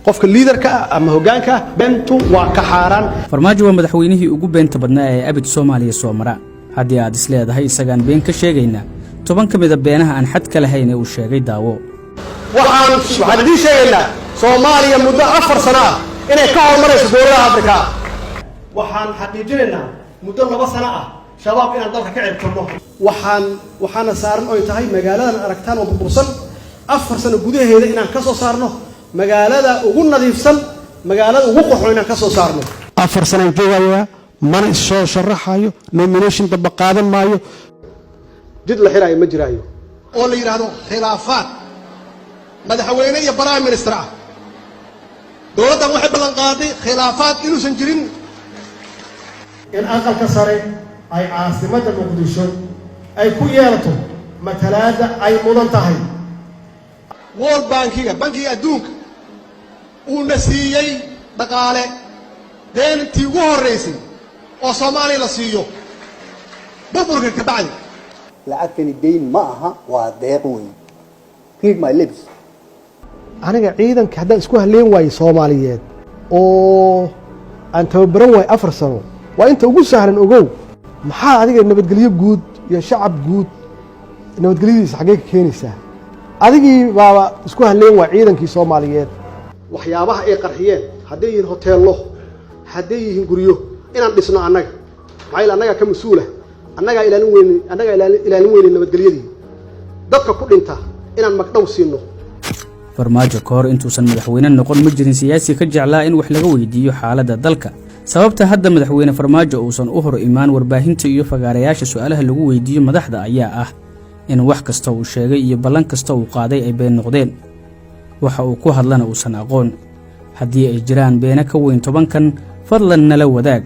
qofka leaderka ama hoggaanka beentu waa ka xaaraan. Farmaajo waa madaxweynihii ugu beenta badnaa ee abid Soomaaliya soo mara. haddii aad isleedahay isagaan been ka sheegayna 10 ka mid ah beenaha aan xad ka lahayn ee uu sheegay daawo. waxaan idin sheegaynaa Soomaaliya muddo 4 sano ah inay ka hormarayso dowladda Afrika. waxaan xaqiijinaynaa muddo 2 sano ah shabaab inaan dalka ka ciribtirno. waxaana saaran oo tahay magaaladan aragtaan oo burbursan 4 sano gudaheeda inaan ka soo saarno magaalada ugu nadiifsan magaalada ugu qurxoon inaan ka soo saarno. 4 sano joogaya mana soo sharaxayo nomination daba qaadan maayo jid la xiraayo ma jiraayo oo la yiraahdo khilaafaad madaxweyne iyo prime minister ah dowladda waxay ballan qaaday khilaafaad inuusan jirin in aqalka sare ay caasimadda Muqdisho ay ku yeelato matalaada ay mudan tahay. World Bankiga bankiga adduunka uu nasiiyay dhaqaale deentii ugu horeysay oo Soomaaliya la siiyo burburka ka bacdi lacagtani deyn ma aha waa deeq weyn. Read my lips. aniga ciidanka haddaan isku halleen waayey Soomaaliyeed oo aan tababaran waay 4 sano waa inta ugu sahlan ogow maxaa adiga nabadgelyo guud iyo shacab guud nabadgelyadiisa xagee ka keenaysaa adigii baa isku halleen waay ciidankii Soomaaliyeed waxyaabaha ay qarxiyeen hadday yihiin hoteello hadday yihiin guryo inaan dhisno annaga maxay annaga ka mas'uula annaga ilaalin weyn nabadgelyadii dadka ku dhinta inaan magdhow siino. Farmaajo ka hor intuusan madaxweyne noqon ma jirin siyaasi ka jeclaa in wax laga weydiiyo xaaladda dalka. sababta hadda madaxweyne Farmaajo uusan u hor imaan warbaahinta iyo fagaarayaasha su'aalaha lagu weydiiyo madaxda ayaa ah in wax kasta uu sheegay iyo ballan kasta uu qaaday ay been noqdeen. waxa uu ku hadlana uusan aqoon. haddii ay jiraan beena ka weyn 10 kan fadlan nala wadaag.